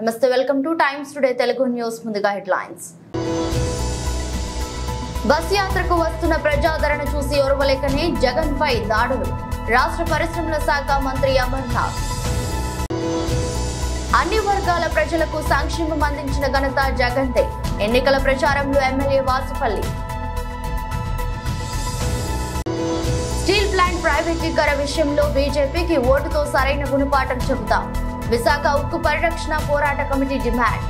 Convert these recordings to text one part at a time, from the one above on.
నమస్తే, welcome two times today Telugu news. ముందుగా headlines. Bus యాత్రకు వస్తున్న ప్రజాదరణ చూసి ఓర్వలేకనే జగన్ పై దాడులు. రాష్ట్ర పరిశ్రమల శాఖ మంత్రి అమర్నాథ్. అన్ని వర్గాల ప్రజలకు సంక్షేమం అందించిన ఘనత జగన్దే. ఎన్నికల ప్రచారంలో ఎమ్మెల్యే వాసుపల్లి. స్టీల్ ప్లాంట్ ప్రైవేటీకరణ విషయంలో బీజేపీకి ఓటుతో సరైన గుణపాఠం చెబుతాం. విశాఖ ఉక్కు పరిరక్షణ పోరాట కమిటీ డిమాండ్.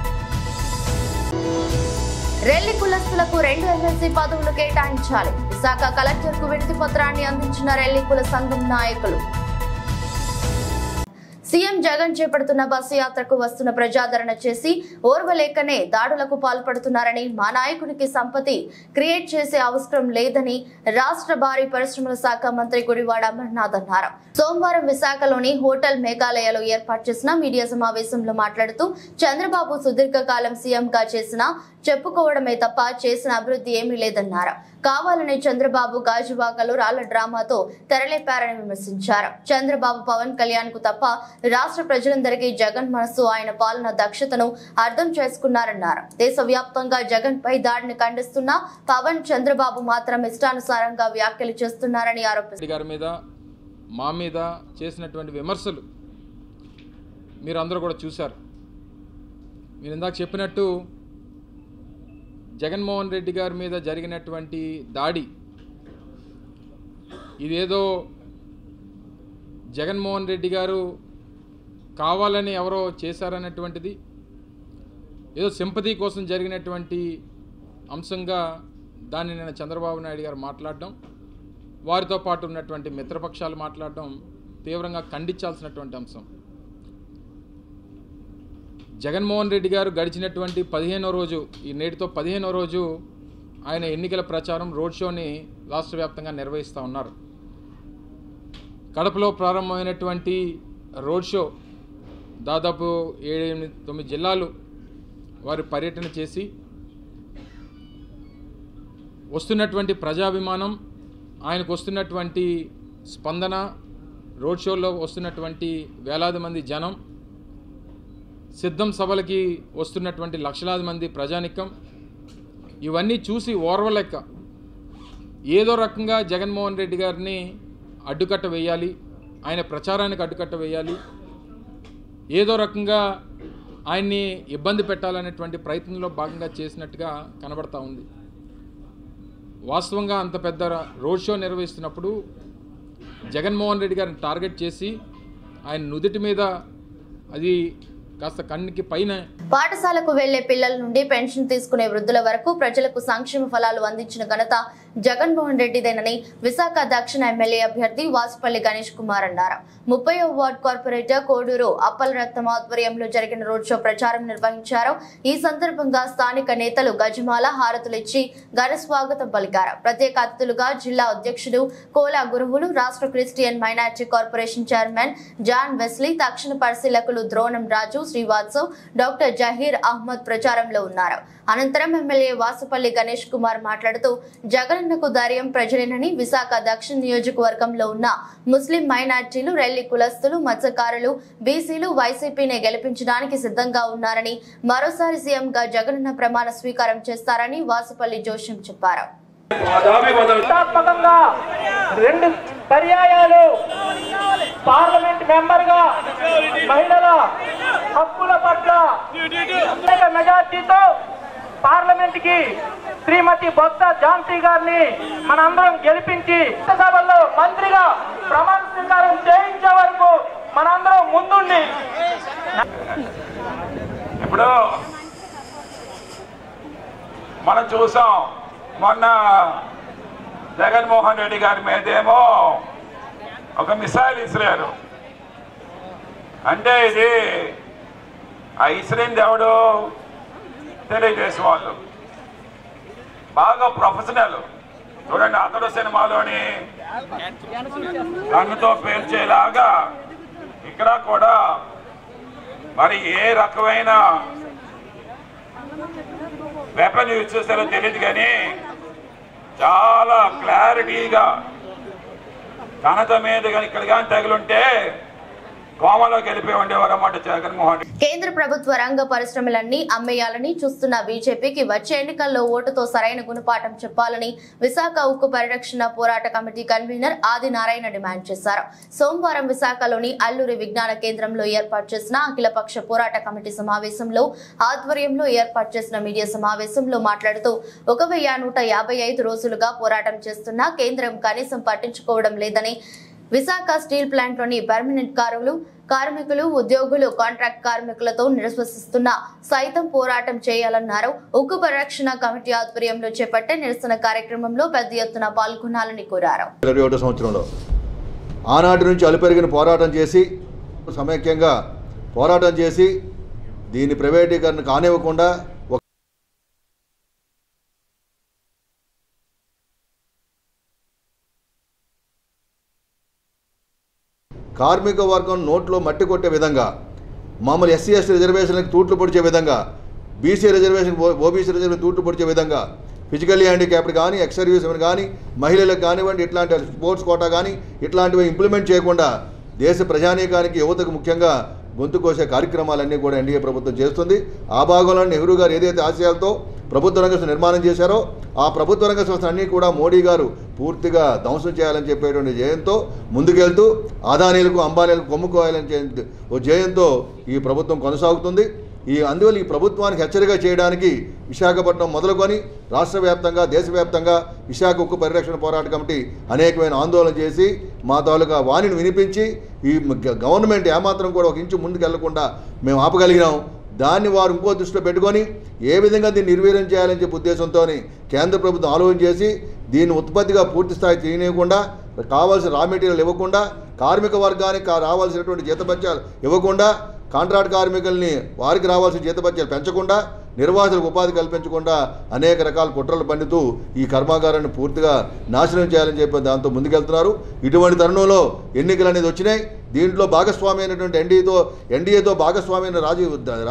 రెల్లి కులస్తులకు 2 ఎమ్మెల్సీ పదవులు కేటాయించాలి. విశాఖ కలెక్టర్కు వినతి పత్రాన్ని అందించిన రెల్లి కుల సంఘం నాయకులు. సీఎం జగన్ చేపడుతున్న బస్సు యాత్రకు వస్తున్న ప్రజాదరణ చేసి ఓర్వలేకనే దాడులకు పాల్పడుతున్నారని, మా నాయకునికి సంపత్తి క్రియేట్ చేసే అవసరం లేదని రాష్ట్ర భారీ పరిశ్రమల శాఖ మంత్రి గుడివాడ అమర్నాథ్ అన్నారు. సోమవారం విశాఖలోని హోటల్ మేఘాలయలో ఏర్పాటు చేసిన మీడియా సమావేశంలో మాట్లాడుతూ, చంద్రబాబు సుదీర్ఘకాలం సీఎంగా చేసినా చెప్పుకోవడమే తప్ప చేసిన అభివృద్ధి ఏమీ లేదన్నారు. కావాలని చంద్రబాబు గాజువాకలో రాళ్ల డ్రామాతో తెరలేపారని విమర్శించారు. చంద్రబాబు పవన్ కళ్యాణ్ కు తప్ప రాష్ట్ర ప్రజలందరికీ జగన్ మనసు, ఆయన పాలన దక్షతను అర్థం చేసుకున్నారన్నారు. దేశవ్యాప్తంగా జగన్ పై దాడిని ఖండిస్తున్న పవన్, చంద్రబాబు మాత్రం ఇష్టానుసారంగా వ్యాఖ్యలు చేస్తున్నారని ఆరోపించారు. మా మీద చేసినటువంటి విమర్శలు మీరు అందరూ కూడా చూశారు. మీరు ఇందాక చెప్పినట్టు జగన్మోహన్ రెడ్డి గారి మీద జరిగినటువంటి దాడి ఇదేదో జగన్మోహన్ రెడ్డి గారు కావాలని ఎవరో చేశారన్నటువంటిది, ఏదో సింపతి కోసం జరిగినటువంటి అంశంగా దాన్ని నేను చంద్రబాబు నాయుడు గారు మాట్లాడడం, వారితో పాటు ఉన్నటువంటి మిత్రపక్షాలు మాట్లాడడం తీవ్రంగా ఖండించాల్సినటువంటి అంశం. జగన్మోహన్ రెడ్డి గారు గడిచినటువంటి 15వ రోజు, ఈ నేటితో 15వ రోజు ఆయన ఎన్నికల ప్రచారం రోడ్ షోని రాష్ట్ర వ్యాప్తంగా నిర్వహిస్తూ ఉన్నారు. కడపలో ప్రారంభమైనటువంటి రోడ్ షో దాదాపు 7-9 జిల్లాలు వారి పర్యటన చేసి వస్తున్నటువంటి ప్రజాభిమానం, ఆయనకు వస్తున్నటువంటి స్పందన, రోడ్ షోలో వస్తున్నటువంటి వేలాది మంది జనం, సిద్ధం సభలకి వస్తున్నటువంటి లక్షలాది మంది ప్రజానికం, ఇవన్నీ చూసి ఓర్వలేక ఏదో రకంగా జగన్మోహన్ రెడ్డి గారిని అడ్డుకట్ట వేయాలి, ఆయన ప్రచారానికి అడ్డుకట్ట వేయాలి, ఏదో రకంగా ఆయన్ని ఇబ్బంది పెట్టాలనేటువంటి ప్రయత్నంలో భాగంగా చేసినట్టుగా కనబడతా ఉంది. వాస్తవంగా అంత పెద్ద రోడ్ షో నిర్వహిస్తున్నప్పుడు జగన్మోహన్ రెడ్డి గారిని టార్గెట్ చేసి ఆయన నుదుటి మీద అది కాస్త కన్నికి పైన. పాఠశాలకు వెళ్లే పిల్లల నుండి పెన్షన్ తీసుకునే వృద్ధుల వరకు ప్రజలకు సంక్షేమ ఫలాలు అందించిన ఘనత జగన్మోహన్ రెడ్డిదేనని విశాఖ దక్షిణ ఎమ్మెల్యే అభ్యర్థి వాసుపల్లి గణేష్ కుమార్ అన్నారు. 30వ వార్డు కార్పొరేటర్ కోడూరు అప్పలరత్నం ఆధ్వర్యంలో జరిగిన రోడ్ షో ప్రచారం నిర్వహించారు. ఈ సందర్భంగా స్థానిక నేతలు గజమాల హారతులిచ్చి ఘన స్వాగతం పలికారు. ప్రత్యేక అతిథులుగా జిల్లా అధ్యక్షుడు కోలా గురువులు, రాష్ట్ర Christian minority corporation chairman John Wesley, తక్షణ పరిశీలకులు ద్రోణం రాజు, శ్రీవాత్సవ్, డాక్టర్ జహీర్ అహ్మద్ ప్రచారంలో ఉన్నారు. అనంతరం ఎమ్మెల్యే వాసుపల్లి గణేష్ కుమార్ మాట్లాడుతూ, జగనన్నకు ధైర్యం ప్రజలేనని, విశాఖ దక్షిణ నియోజకవర్గంలో ఉన్న ముస్లిం మైనార్టీలు, రెల్లి కులస్తులు, మత్స్యకారులు, బీసీలు వైసీపీని గెలిపించడానికి సిద్ధంగా ఉన్నారని, మరోసారి సీఎంగా జగనన్న ప్రమాణ స్వీకారం చేస్తారని వాసుపల్లి జోష్యం చెప్పారు. 2 పర్యాయాలు పార్లమెంట్ మెంబర్ గా మహిళల హక్కుల పట్ల మెజార్టీతో పార్లమెంట్ కి శ్రీమతి బొత్స ఝాన్సీ గారిని మనందరం గెలిపించి సభల్లో మంత్రిగా ప్రమాణ స్వీకారం చేయించే వరకు మనందరం ముందుండి, ఇప్పుడు మనం చూసాం మొన్న జగన్మోహన్ రెడ్డి గారి మీదేమో ఒక మిసైల్ ఇసిరారు. అంటే ఇది ఆ ఇసిరింది ఎవడు? తెలుగుదేశం వాళ్ళు, బాగా ప్రొఫెషనల్. చూడండి, అతడు సినిమాలోని కన్నుతో పేల్చేలాగా ఇక్కడ కూడా మరి ఏ రకమైన వెపన్ యూజ్ చేస్తారో తెలియదు, కానీ చాలా క్లారిటీగా కనత మీద కానీ ఇక్కడ కానీ తగిలుంటే కోమలోకి వెళ్ళిపోయి ఉండేవారు అన్నమాట జగన్మోహన్ రెడ్డి. కేంద్ర ప్రభుత్వ రంగ పరిశ్రమలన్నీ అమ్మేయాలని చూస్తున్న బీజేపీకి వచ్చే ఎన్నికల్లో ఓటుతో సరైన గుణపాఠం చెప్పాలని విశాఖ ఉక్కు పరిరక్షణ పోరాట కమిటీ కన్వీనర్ ఆదినారాయణ డిమాండ్ చేశారు. సోమవారం విశాఖలోని అల్లూరి విజ్ఞాన కేంద్రంలో ఏర్పాటు చేసిన అఖిలపక్ష పోరాట కమిటీ సమావేశంలో ఆధ్వర్యంలో ఏర్పాటు చేసిన మీడియా సమావేశంలో మాట్లాడుతూ 1155 రోజులుగా పోరాటం చేస్తున్నా కేంద్రం కనీసం పట్టించుకోవడం లేదని, విశాఖ స్టీల్ ప్లాంట్ లోని పర్మనెంట్ కార్మికులు, ఉద్యోగులు, కాంట్రాక్ట్ కార్మికులతో నిరసిస్తున్న సైతం పోరాటం చేయాలన్నారు. ఉక్కు పరిరక్షణ కమిటీ ఆధ్వర్యంలో చేపట్టే నిరసన కార్యక్రమంలో పెద్ద ఎత్తున పాల్గొనాలని కోరారు. 2021 సంవత్సరంలో ఆనాటి నుంచి అలుపెరిగిన పోరాటం చేసి సమైక్యంగా పోరాటం చేసి దీని ప్రైవేటీకరణ కానివ్వకుండా కార్మిక వర్గం నోట్లో మట్టి కొట్టే విధంగా, మామూలు ఎస్సీ ఎస్టీ రిజర్వేషన్లకు తూట్లు పొడిచే విధంగా, బీసీ రిజర్వేషన్ ఓబీసీ రిజర్వేషన్ తూట్లు పొడిచే విధంగా, ఫిజికల్లీ హ్యాండిక్యాప్డ్ కానీ, ఎక్స్ సర్వీస్ మెన్ కానీ, మహిళలకు కానివ్వండి, ఇట్లాంటి స్పోర్ట్స్ కోటా కానీ ఇట్లాంటివి ఇంప్లిమెంట్ చేయకుండా దేశ ప్రజానీకానికి, యువతకు ముఖ్యంగా గొంతు కోసే కార్యక్రమాలన్నీ కూడా ఎన్డీఏ ప్రభుత్వం చేస్తుంది. ఆ భాగంలో నెహ్రూ గారు ఏదైతే ఆశయాలతో ప్రభుత్వ రంగ సంస్థ నిర్మాణం చేశారో ఆ ప్రభుత్వ రంగ సంస్థ అన్నీ కూడా మోడీ గారు పూర్తిగా ధ్వంసం చేయాలని చెప్పేటువంటి ధ్యేయంతో ముందుకెళ్తూ అదానీలకు, అంబానీలకు కొమ్ముకోవాలని ఓ ధ్యేయంతో ఈ ప్రభుత్వం కొనసాగుతుంది. అందువల్ల ఈ ప్రభుత్వానికి హెచ్చరిక చేయడానికి విశాఖపట్నం మొదలుకొని రాష్ట్ర వ్యాప్తంగా, దేశవ్యాప్తంగా విశాఖ ఉక్కు పరిరక్షణ పోరాట కమిటీ అనేకమైన ఆందోళన చేసి మా తాలూకా వాణిని వినిపించి ఈ గవర్నమెంట్ ఏమాత్రం కూడా ఒక ఇంచు ముందుకు వెళ్లకుండా మేము ఆపగలిగినాం. దాన్ని వారు ఇంకో దృష్టిలో పెట్టుకొని ఏ విధంగా దీన్ని నిర్వీర్యం చేయాలని చెప్పి ఉద్దేశంతో కేంద్ర ప్రభుత్వం ఆలోచన చేసి దీన్ని ఉత్పత్తిగా పూర్తి స్థాయి చేయనివ్వకుండా, కావాల్సిన రా మెటీరియల్ ఇవ్వకుండా, కార్మిక వర్గానికి రావాల్సినటువంటి జీతభత్యాలు ఇవ్వకుండా, కాంట్రాక్ట్ కార్మికుల్ని వారికి రావాల్సిన జీతభత్యాలు పెంచకుండా, నిర్వాసులకు ఉపాధి కల్పించకుండా అనేక రకాల కుట్రలు పండుతూ ఈ కర్మాగారాన్ని పూర్తిగా నాశనం చేయాలని చెప్పి దాంతో ముందుకెళ్తున్నారు. ఇటువంటి తరుణంలో ఎన్నికలు అనేది వచ్చినాయి. దీంట్లో భాగస్వామి అయినటువంటి ఎన్డీఏతో భాగస్వామి అయిన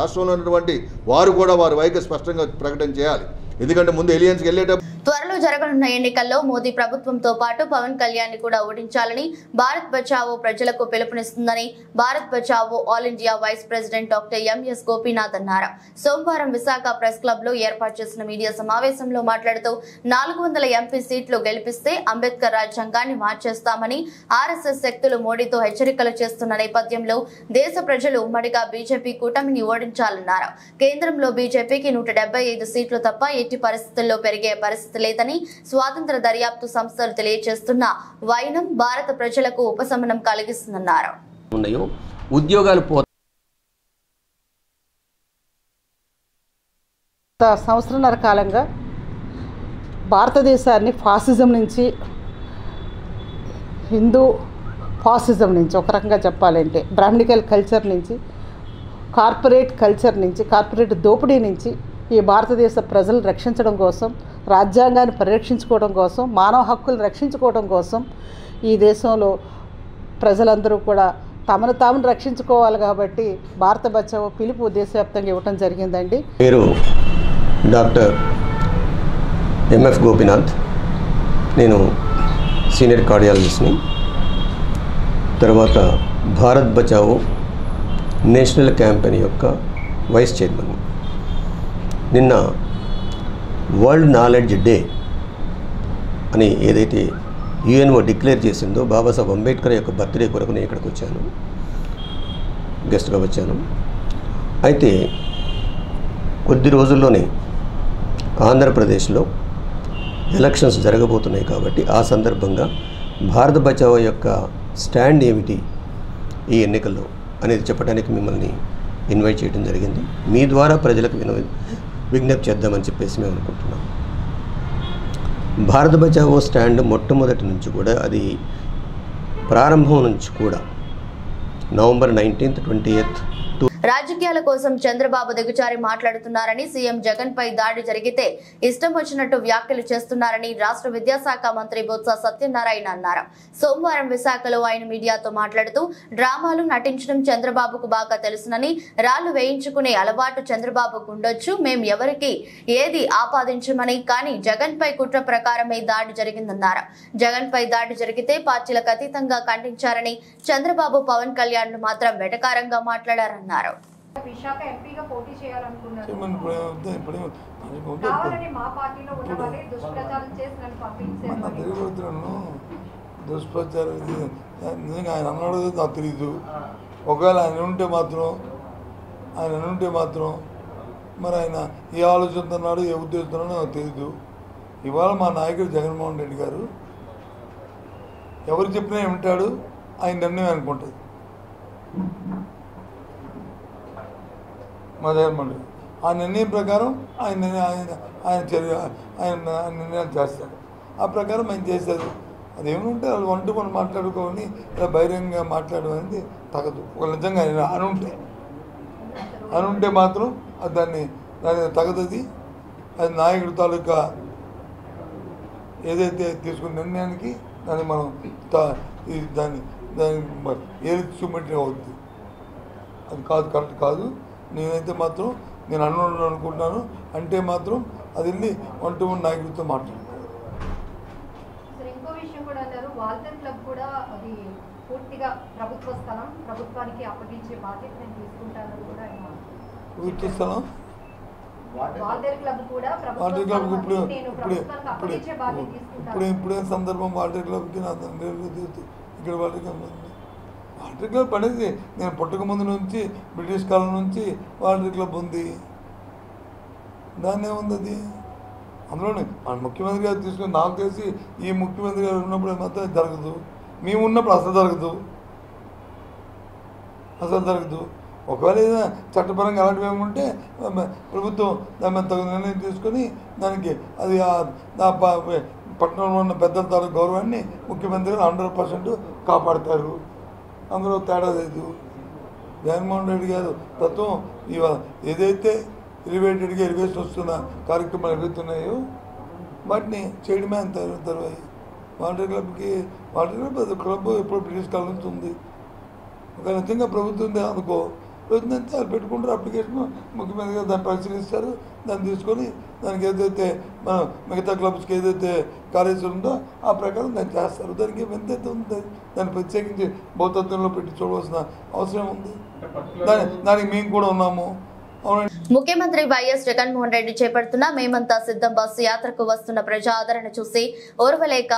రాష్ట్రంలో ఉన్నటువంటి వారు కూడా వారి వైఖరి స్పష్టంగా ప్రకటన చేయాలి. ఎందుకంటే ముందు ఎలియన్స్కి వెళ్ళేటప్పుడు త్వరలో జరగనున్న ఎన్నికల్లో మోదీ ప్రభుత్వంతో పాటు పవన్ కళ్యాణ్ కూడా ఓడించాలని భారత్ బచావో ప్రజలకు పిలుపునిస్తుందని Bharat Bachao all India vice president doctor MS Gopinath అన్నారు. సోమవారం విశాఖ ప్రెస్ క్లబ్ లో ఏర్పాటు చేసిన మీడియా సమావేశంలో మాట్లాడుతూ 400 ఎంపీ సీట్లు గెలిపిస్తే అంబేద్కర్ రాజ్యాంగాన్ని మార్చేస్తామని ఆర్ఎస్ఎస్ శక్తులు మోడీతో హెచ్చరికలు చేస్తున్న నేపథ్యంలో దేశ ప్రజలు ఉమ్మడిగా బీజేపీ కూటమిని ఓడించాలన్నారు. కేంద్రంలో బీజేపీకి 175 సీట్లు తప్ప ఎట్టి పరిస్థితుల్లో పెరిగే పరిస్థితి లేదని స్వాతంత్ర దర్యాప్తు సంస్థలు తెలియజేస్తున్న వైనం భారత ప్రజలకు ఉపశమనం కలిగిస్తుందన్నారు. ఉద్యోగాలు సంవత్సరాల కాలంగా భారతదేశాన్ని ఫాసిజం నుంచి, హిందూ ఫాసిజం నుంచి, ఒక రకంగా చెప్పాలంటే బ్రాహ్మణికల్ కల్చర్ నుంచి, కార్పొరేట్ కల్చర్ నుంచి, కార్పొరేట్ దోపిడీ నుంచి ఈ భారతదేశ ప్రజలను రక్షించడం కోసం, రాజ్యాంగాన్ని పరిరక్షించుకోవడం కోసం, మానవ హక్కులను రక్షించుకోవడం కోసం ఈ దేశంలో ప్రజలందరూ కూడా తమను తాము రక్షించుకోవాలి. కాబట్టి భారత బచావో పిలుపు దేశవ్యాప్తంగా ఇవ్వడం జరిగిందండి. పేరు డాక్టర్ ఎంఎఫ్ గోపీనాథ్. నేను సీనియర్ కార్డియాలజిస్ట్ని. తర్వాత భారత్ బచావో నేషనల్ క్యాంపెయిన్ యొక్క వైస్ చైర్మన్. నిన్న వరల్డ్ నాలెడ్జ్ డే అని ఏదైతే యుఎన్ఓ డిక్లేర్ చేసిందో బాబాసాహెబ్ అంబేద్కర్ యొక్క బర్త్డే కొరకు నేను ఇక్కడికి వచ్చాను, గెస్ట్గా వచ్చాను. అయితే కొద్ది రోజుల్లోనే ఆంధ్రప్రదేశ్లో ఎలక్షన్స్ జరగబోతున్నాయి కాబట్టి ఆ సందర్భంగా భారత్ బచావో యొక్క స్టాండ్ ఏమిటి ఈ ఎన్నికల్లో అనేది చెప్పడానికి మిమ్మల్ని ఇన్వైట్ చేయడం జరిగింది. మీ ద్వారా ప్రజలకు విజ్ఞప్తి చేద్దామని చెప్పేసి మేము అనుకుంటున్నాం. భారత్ బచావో స్టాండ్ మొట్టమొదటి నుంచి కూడా, అది ప్రారంభం నుంచి కూడా నవంబర్ 19th, 20th రాజకీయాల కోసం చంద్రబాబు దిగజారి మాట్లాడుతున్నారని, సీఎం జగన్ పై దాడి జరిగితే ఇష్టం వచ్చినట్టు వ్యాఖ్యలు చేస్తున్నారని రాష్ట్ర విద్యాశాఖ మంత్రి బొత్స సత్యనారాయణ అన్నారు. సోమవారం విశాఖలో ఆయన మీడియాతో మాట్లాడుతూ డ్రామాలు నటించడం చంద్రబాబుకు బాగా తెలుసునని, రాళ్లు వేయించుకునే అలవాటు చంద్రబాబుకు ఉండొచ్చు, మేం ఎవరికి ఏది ఆపాదించమని, కానీ జగన్ పై కుట్ర ప్రకారమే దాడి జరిగిందన్నారు. జగన్ పై దాడి జరిగితే పార్టీలకు అతీతంగా ఖండించారని, చంద్రబాబు పవన్ కళ్యాణ్ మాత్రం వెటకారంగా మాట్లాడారన్నారు. విశాఖ ఎంపీగా పోటీ చేయాలనుకున్నారు. కావాలని మా పార్టీలో ఉన్న వాళ్ళే దుష్ప్రచారం చేసి నన్ను పంపించారు. దుష్ప్రచారం నిజంగా ఆయన అన్నాడు నాకు తెలీదు. ఒకవేళ ఆయన ఉంటే మాత్రం మరి ఆయన ఏ ఆలోచనతో అన్నాడు, ఏ ఉద్దేశంతో నాకు తెలీదు. ఇవాళ మా నాయకుడు జగన్మోహన్ రెడ్డి గారు ఎవరు చెప్పినా వింటాడు, ఆయన నిర్ణయం అనుకుంటుంది. మా జగన్మోహన్ రెడ్డి ఆ నిర్ణయం ప్రకారం ఆయన నిర్ణయాలు చేస్తాడు. ఆ ప్రకారం ఆయన చేస్తారు. అదేమంటే వాళ్ళు వంట మనం మాట్లాడుకోని ఇలా బహిరంగంగా మాట్లాడడం అనేది తగదు. ఒక నిజంగా అనుంటే మాత్రం దాన్ని తగదది. అది నాయకుడి తాలూకా ఏదైతే తీసుకున్న నిర్ణయానికి దాన్ని మనం దాన్ని ఏది చూపెట్టి అవుద్ది. అది కాదు, కరెక్ట్ కాదు. నేనైతే మాత్రం నేను అనుకుంటున్నాను. అంటే మాత్రం అది వెళ్ళి ఒంటరి నాయకుడితో మాట్లాడుతాను. ఇంకో విషయం కూడా అన్నారు, వాల్టర్ క్లబ్ కూడా అది పూర్తిగా ప్రభుత్వ స్థలం, ప్రభుత్వానికి అప్పగించే బాధ్యత నేను తీసుకుంటానని కూడా ఆయన. ప్రభుత్వ స్థలం వాల్టర్ క్లబ్ కూడా వాల్టర్ క్లబ్ ఇప్పుడే సందర్భం వాల్టర్ క్లబ్కి నా ఇక్కడ వాల్టర్ క్లబ్ అనేది నేను పుట్టక ముందు నుంచి బ్రిటిష్ కాలం నుంచి వాల్టర్ క్లబ్ ఉంది. దాన్ని ఏముంది అది అందులోనే మన ముఖ్యమంత్రి గారు తీసుకుని నాకు తెలిసి ఈ ముఖ్యమంత్రి గారు ఉన్నప్పుడు మాత్రం జరగదు. మేము ఉన్నప్పుడు అసలు జరగదు. ఒకవేళ ఏదైనా చట్టపరంగా అలాంటివి ఏముంటే ప్రభుత్వం దాని మీద తగిన నిర్ణయం తీసుకొని దానికి అది పట్టణంలో ఉన్న పెద్దల తాలూకు గౌరవాన్ని ముఖ్యమంత్రి గారు 100% కాపాడతారు. అందులో తేడా లేదు. జగన్మోహన్ రెడ్డి గారు తత్వం ఇవాళ ఏదైతే ఎలివేషన్ వస్తున్న కార్యక్రమాలు ఎదుగుతున్నాయో వాటిని చేయడమే అంత తర్వాత వాటర్ క్లబ్ ఎప్పుడు బ్రిటిష్ కాలం నుంచి ఉంది. ఒక నిజంగా ప్రభుత్వం అనుకో, ప్రభుత్వం అంతా పెట్టుకుంటారు అప్లికేషన్, ముఖ్యమంత్రి గారు దాన్ని పరిశీలిస్తారు. దాన్ని తీసుకొని దానికి ఏదైతే మన మిగతా క్లబ్స్కి ఏదైతే కార్యక్రమం ఉందో ఆ ప్రకారం దాన్ని చేస్తారు. దానికి ఎంతైతే ఉంది దాన్ని ప్రత్యేకించి భౌతత్వంలో పెట్టి చూడవలసిన అవసరం ఉంది. దానికి మేము కూడా ఉన్నాము. ముఖ్యమంత్రి వైఎస్ జగన్మోహన్ రెడ్డి చేపడుతున్న మేమంతా సిద్ధం బస్సు యాత్రకు వస్తున్న ప్రజా ఆదరణ చూసి ఓర్వలేక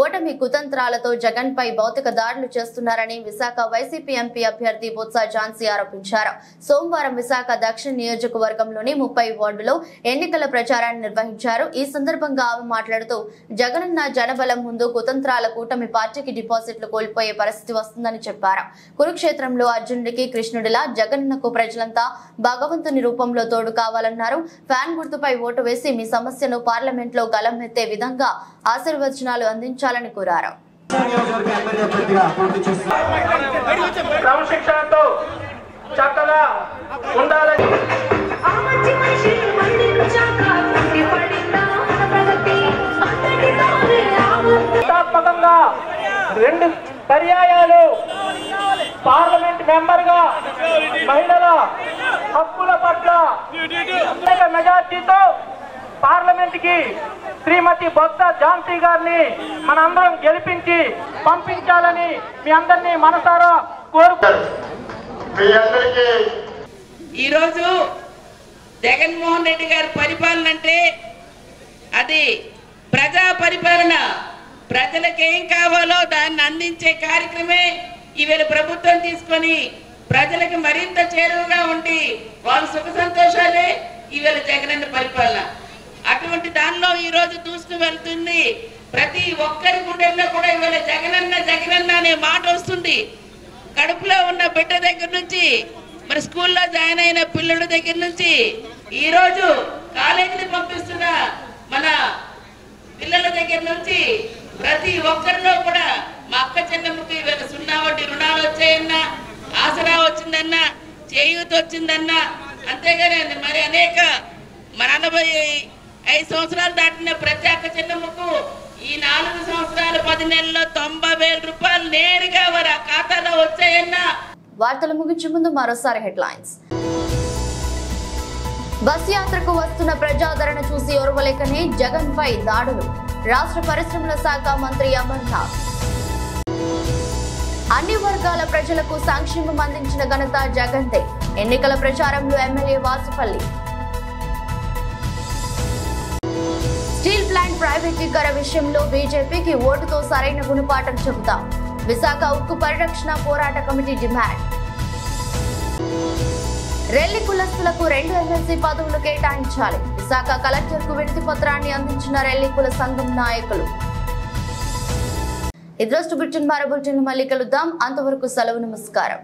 ఓటమి కుతంత్రాలతో జగన్ పై భౌతిక దాడులు చేస్తున్నారని విశాఖ వైసీపీ ఎంపీ అభ్యర్థి బొత్స ఝాన్సీ ఆరోపించారు. సోమవారం విశాఖ దక్షిణ నియోజకవర్గంలోని 30 వార్డులో ఎన్నికల ప్రచారాన్ని నిర్వహించారు. ఈ సందర్భంగా ఆమె మాట్లాడుతూ జగనన్న జనబలం ముందు కుతంత్రాల కూటమి పార్టీకి డిపాజిట్లు కోల్పోయే పరిస్థితి వస్తుందని చెప్పారు. కురుక్షేత్రంలో అర్జునుడికి కృష్ణుడిలా జగనన్నకు ప్రజలంతా భగవంతుని రూపంలో తోడు కావాలన్నారు. ఫ్యాన్ గుర్తుపై ఓటు వేసి మీ సమస్యను పార్లమెంట్ లో గలమెత్తే విధంగా ఆశీర్వచనాలు అందించాలని కోరారు. క్రమశిక్షణతో చక్కగా ఉండాలని ప్రతిష్టాత్మకంగా 2 పర్యాయాలు పార్లమెంట్ మెంబర్ గా మహిళల హక్కుల పట్ల మెజార్టీతో పార్లమెంట్ కి శ్రీమతి బొత్స ఝాన్సీ గారిని మనందరం గెలిపించి పంపించాలని మీ అందరినీ మనసారా కోరుకుంటున్నాను. ఈరోజు జగన్మోహన్ రెడ్డి గారి పరిపాలన అంటే అది ప్రజా పరిపాలన. ప్రజలకు ఏం కావాలో దాన్ని అందించే కార్యక్రమే ఈవేళ ప్రభుత్వం తీసుకొని ప్రజలకు మరింత చేరువగా ఉండి వాళ్ళ సుఖ సంతోషాలే ఈవేళ జగనన్న పరిపాలన. అటువంటి దానిలో ఈరోజు దూసుకు వెళ్తుంది. ప్రతి ఒక్కరి గుండెల్లో కూడా ఇవాళ జగనన్న జగనన్న అనే మాట వస్తుంది. కడుపులో ఉన్న బిడ్డ దగ్గర నుంచి, మరి స్కూల్లో జాయిన్ అయిన పిల్లల దగ్గర నుంచి, ఈరోజు కాలేజీని పంపిస్తున్న మన పిల్లల దగ్గర నుంచి ప్రతి ఒక్కరిలో కూడా మా అక్క చెల్లెమ్మకి ఇవాళ 0 వడ్డీ రుణాలు వచ్చాయన్నా, ఆసరా వచ్చిందన్నా, చేయూత వచ్చిందన్న, అంతేగాని మరి అనేక 45 సంవత్సరాలు దాటిన ప్రతి ఒక్క చిన్నమ్మకు ఈ 4 సంవత్సరాలు 10 నెలల్లో 90,000 రూపాయలు నేరుగా వారి ఖాతాలో వచ్చాయన్న. వార్తలు ముగించే ముందు మరోసారి హెడ్లైన్స్. బస్ యాత్రకు వస్తున్న ప్రజాదరణ చూసి ఓర్వలేకనే జగన్ పై దాడులు. రాష్ట్ర పరిశ్రమల శాఖ మంత్రి అమర్నాథ్. అన్ని వర్గాల ప్రజలకు సంక్షేమం అందించిన ఘనత జగన్దే. ఎన్నికల ప్రచారంలో ఎమ్మెల్యే వాసుపల్లి. స్టీల్ ప్లాంట్ ప్రైవేటీకరణ విషయంలో బీజేపీకి ఓటుతో సరైన గుణపాఠం చెబుతాం. విశాఖ ఉక్కు పరిరక్షణ పోరాట కమిటీ డిమాండ్. రెల్లి కులస్తులకు 2 ఎమ్మెల్సీ పదవులు కేటాయించాలి. విశాఖ కలెక్టర్కు వినతి పత్రాన్ని అందించిన రెల్లి కుల సంఘం నాయకులు. ఇద్రోస్ట్ బులెటిన్ మరో బులెటిన్ మళ్ళీ కలుద్దాం. అంతవరకు సెలవు, నమస్కారం.